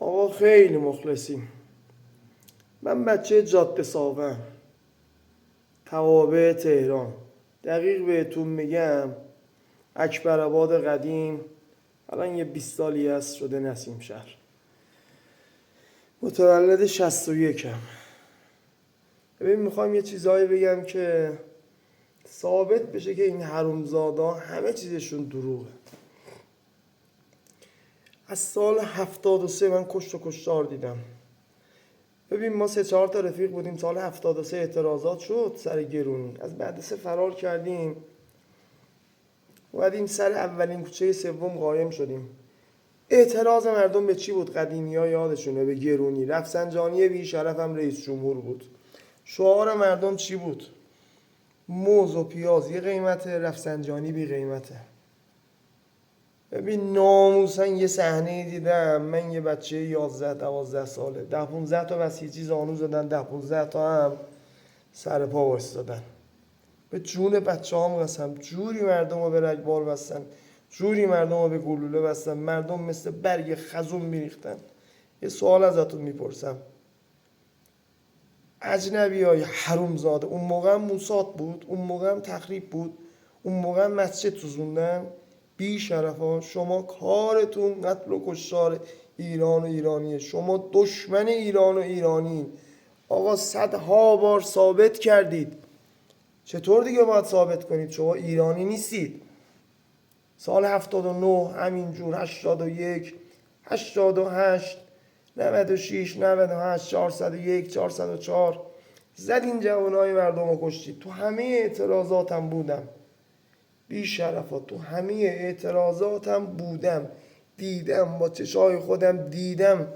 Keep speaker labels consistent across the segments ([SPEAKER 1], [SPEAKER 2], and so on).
[SPEAKER 1] آقا خیلی مخلصیم. من بچه جاده ساوم، توابع تهران. دقیق بهتون میگم اکبرآباد قدیم، الان یه 20 سالی هست شده نسیم شهر. متولد 61م. ببین میخوام یه چیزایی بگم که ثابت بشه که این حرومزادا همه چیزشون دروغه. از سال 73 من کشت و کشتار دیدم. ببین ما 3-4 تا رفیق بودیم، سال 73 اعتراضات شد سر گرونی، از مدرسه فرار کردیم، اومدیم سر اولین کوچه سوم قایم شدیم. اعتراض مردم به چی بود؟ قدیمی‌ها یادشونه، به گرونی. رفسنجانی بی شرف هم رئیس جمهور بود. شعار مردم چی بود؟ موز و پیاز یه قیمته، رفسنجانی بی قیمته. ببین ناموسن یه صحنه دیدم، من یه بچه 11-12 ساله، 10-15 تا بسیجی زانو زدن، 10-15 تا هم سر پا وایستادن. به جون بچه هم قسم، جوری مردم رو به رگبار بستن، جوری مردم رو به گلوله بستن، مردم مثل برگ خزون میریختن. یه سوال ازتون میپرسم، اجنبی های حروم زاده، اون موقع هم موساد بود، اون موقع هم تخریب بود، اون موقع هم مسجد سوزوندن؟ بی شرفا، شما کارتون قتل و کشتار ایران و ایرانیه. شما دشمن ایران و ایرانی. آقا صدها بار ثابت کردید، چطور دیگه باید ثابت کنید؟ شما ایرانی نیستید. سال 79 همینجور، 81، 88، 96، 98، 401، 404 زدین جوانای مردم رو کشتید. تو همه اعتراضاتم بودم، بی شرفا، تو همه اعتراضاتم بودم، دیدم با چشای خودم، دیدم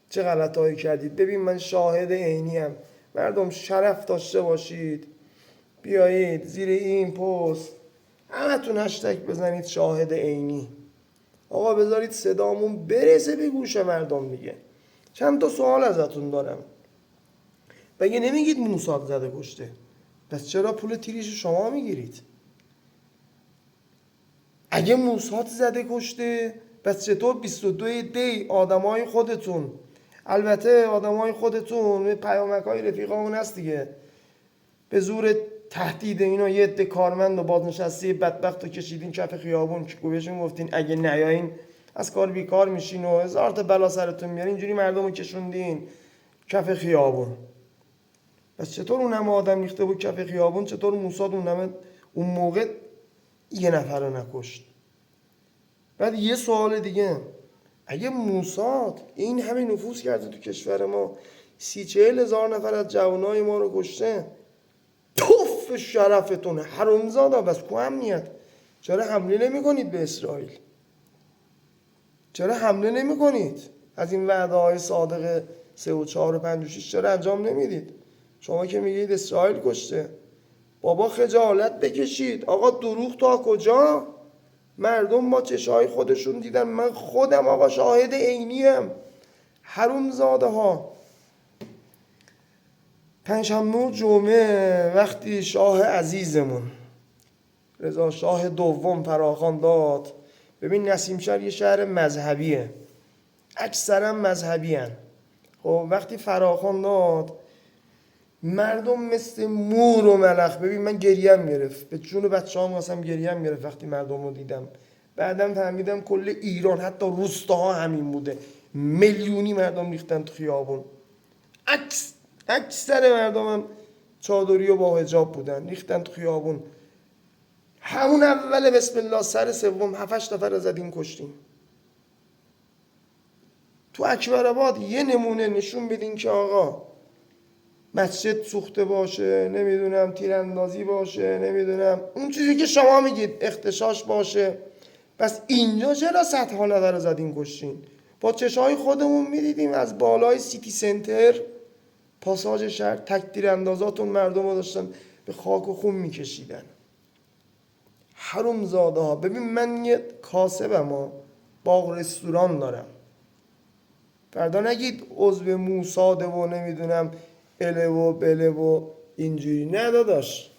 [SPEAKER 1] چه غلطایی کردید. ببین من شاهد عینیم. مردم شرف داشته باشید، بیایید زیر این پست همتون هشتگ بزنید شاهد عینی. آقا بذارید صدامون برسه به گوش مردم دیگه. چند تا سوال ازتون دارم. بگه نمیگید موساد زده کشته، پس چرا پول تیریش شما میگیرید؟ اگه موساد زده کشته، پس چطور 22 دی آدمای خودتون، البته آدمای خودتون پیامکای رفیقامون هست دیگه، به زور تهدید اینا یه عده کارمند و بازنشسته بدبخت رو کشیدین کف خیابون، که بهشون گفتین اگه نیاین از کار بیکار میشین و هزار تا بلا سرتون میاره، اینجوری مردم رو کشوندین کف خیابون. پس چطور اون همه آدم ریخته بود کف خیابون، چطور موساد اون موقع یه نفر رو نکشت؟ بعد یه سوال دیگه، اگه موساد این همه نفوذ کرده تو کشور ما، 30-40 هزار نفر از جوانای ما رو کشته، توف شرفتون حرومزادا، بس کو امنیت؟ چرا حمله نمی کنید به اسرائیل؟ چرا حمله نمی کنید؟ از این وعده های صادق 3 و 4 و 5 و 6 چرا انجام نمیدید؟ شما که میگید اسرائیل کشته، بابا خجالت بکشید. آقا دروغ تا کجا؟ مردم با چشای خودشون دیدن، من خودم آقا شاهد عینیم. حرومزاده ها. پنجشنبه و جمعه وقتی شاه عزیزمون رضا شاه دوم فراخوان داد، ببین نسیم شهر یه شهر مذهبیه، اکثرا مذهبی هن. خب وقتی فراخوان داد، مردم مثل مور و ملخ، ببین من گریم گرفت، به جون بچه هم قسم گریم گرفت وقتی مردم رو دیدم. بعدم فهمیدم کل ایران حتی روستاها همین بوده، میلیونی مردم ریختن تو خیابون. اکثر مردم هم چادری و با حجاب بودن، ریختن تو خیابون. همون اول بسم الله سر سوم 7-8 نفر رو زدیم کشتیم. تو اکبرآباد یه نمونه نشون بدین که آقا مسجد سوخته باشه، نمیدونم تیراندازی باشه، نمیدونم اون چیزی که شما میگید اختشاش باشه، پس اینجا چرا صدها نفر رو زدین کشتین؟ با چشای خودمون میدیدیم از بالای سیتی سنتر پاساژ شهر تک تیراندازاتون مردم رو داشتن به خاک و خون میکشیدن. حرومزاده ها. ببین من یه کاسبم ها، باغ رستوران دارم، فردا نگید عضو موساده و نمیدونم اله و بله و اینجوری، نه داداش،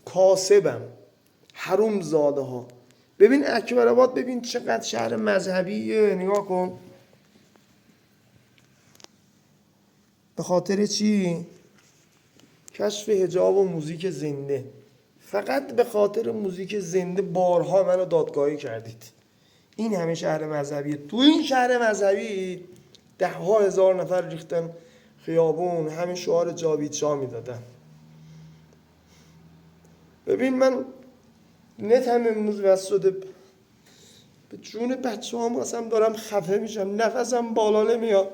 [SPEAKER 1] کاسبم. حرومزاده ها. ببین اکبرآباد، ببین چقدر شهر مذهبیه، نگاه کن. به خاطر چی؟ کشف حجاب و موزیک زنده. فقط به خاطر موزیک زنده بارها منو دادگاهی کردید. این همه شهر مذهبیه. تو این شهر مذهبی 10,000 نفر ریختن خیابون، همه شعار جاوید شاه میدادن. ببین من نتم امروز وصل شده به جون بچه هم اصلا دارم خفه میشم، نفسم بالا نمیاد.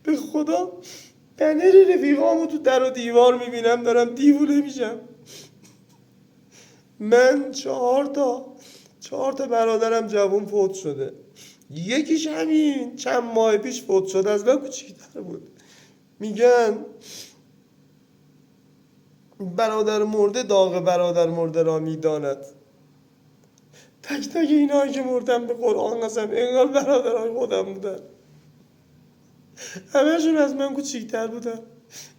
[SPEAKER 1] به خدا بنر رفیقامو تو در و دیوار میبینم دارم دیوونه میشم. من 4 تا برادرم جوان فوت شده، یکیش همین چند ماه پیش فوت شده، از من کوچیک‌تر بود. میگن برادر مرده داغ برادر مرده را میداند. تک تک اینایی که مردن به قرآن قسم انگار برادرای خودم بودن، همه‌شون از من کوچیک‌تر بودن.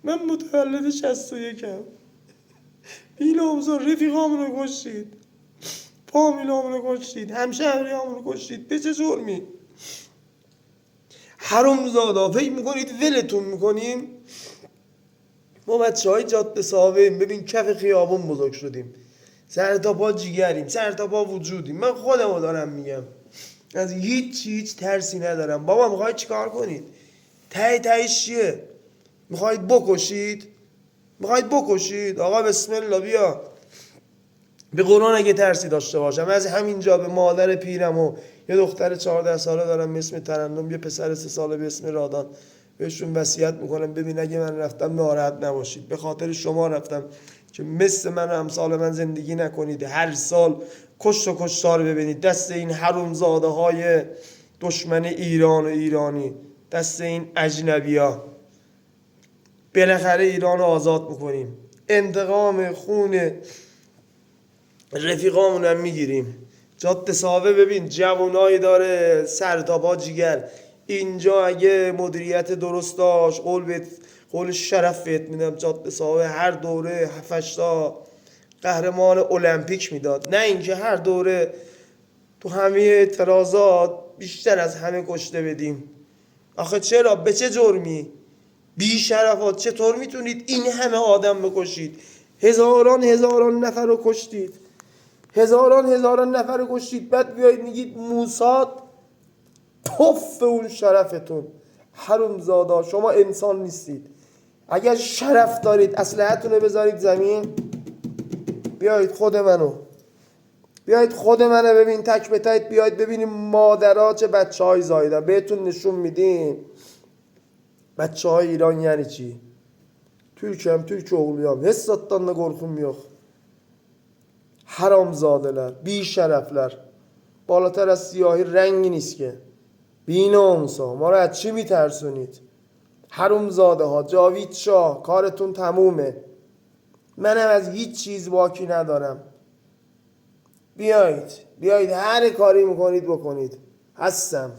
[SPEAKER 1] من متولد 61م. بی‌ناموسا رفیقامون رو کشتید، فامیلامون رو کشتید، همشهریامون رو کشتید. به چه جرمی؟ حرومزادا فکر میکنید ولتون میکنیم؟ ما بچه های جاده صاحبیم. ببین کف خیابون بزرگ شدیم، سر تا پا جیگریم، سر تا پا وجودیم. من خودم رو دارم میگم، از هیچ ترسی ندارم. بابا میخواید چیکار کنید؟ تهش چیه؟ میخواید بکشید؟ آقا بسم الله بیا. به قرآن اگه ترسی داشته باشم از همینجا به مادر پیرم و یه دختر 14 ساله دارم به اسم ترنم، یه پسر 3 ساله به اسم رادان، بهشون وصیت میکنم ببین اگه من رفتم ناراحت نباشید، به خاطر شما رفتم که مثل من و امثال من زندگی نکنید، هر سال کشت و کشتار ببینید دست این حرومزاده های دشمن ایران و ایرانی، دست این اجنبی ها. بالاخره ایران رو آزاد میکنیم، انتقام خون رفیقامون هم میگیریم. جاده صاحب ببین جوانایی داره سر تا پا جیگر. اینجا اگه مدیریت درست داشت قول شرف بهت میدم جاده صاحب هر دوره 7 تا قهرمان المپیک میداد، نه اینکه هر دوره تو همه اعتراضات بیشتر از همه کشته بدیم. آخه چرا؟ به چه جرمی؟ بی شرفات چطور میتونید این همه آدم بکشید؟ هزاران نفر رو کشتید، هزاران نفر رو کشتید، بعد بیایید میگید موساد پف اون شرفتون. حرومزادا شما انسان نیستید. اگر شرف دارید اسلحه‌تون رو بذارید زمین، بیایید خود منو ببین تک به تک، بیایید ببینیم مادرها چه بچه‌هایی زاییدن. بهتون نشون میدیم بچه‌های ایران یعنی چی. Türk oğluyam. Hesattan da korkum yok. Haramzadeler, bی şerefler. بالاتر از سیاهی رنگی نیست که. بی‌ناموسا ما رو از چی میترسونید؟ حرومزاده ها، جاوید شاه کارتون تمومه. منم از هیچ چیز باکی ندارم. بیایید هر کاری میکنید بکنید، هستم.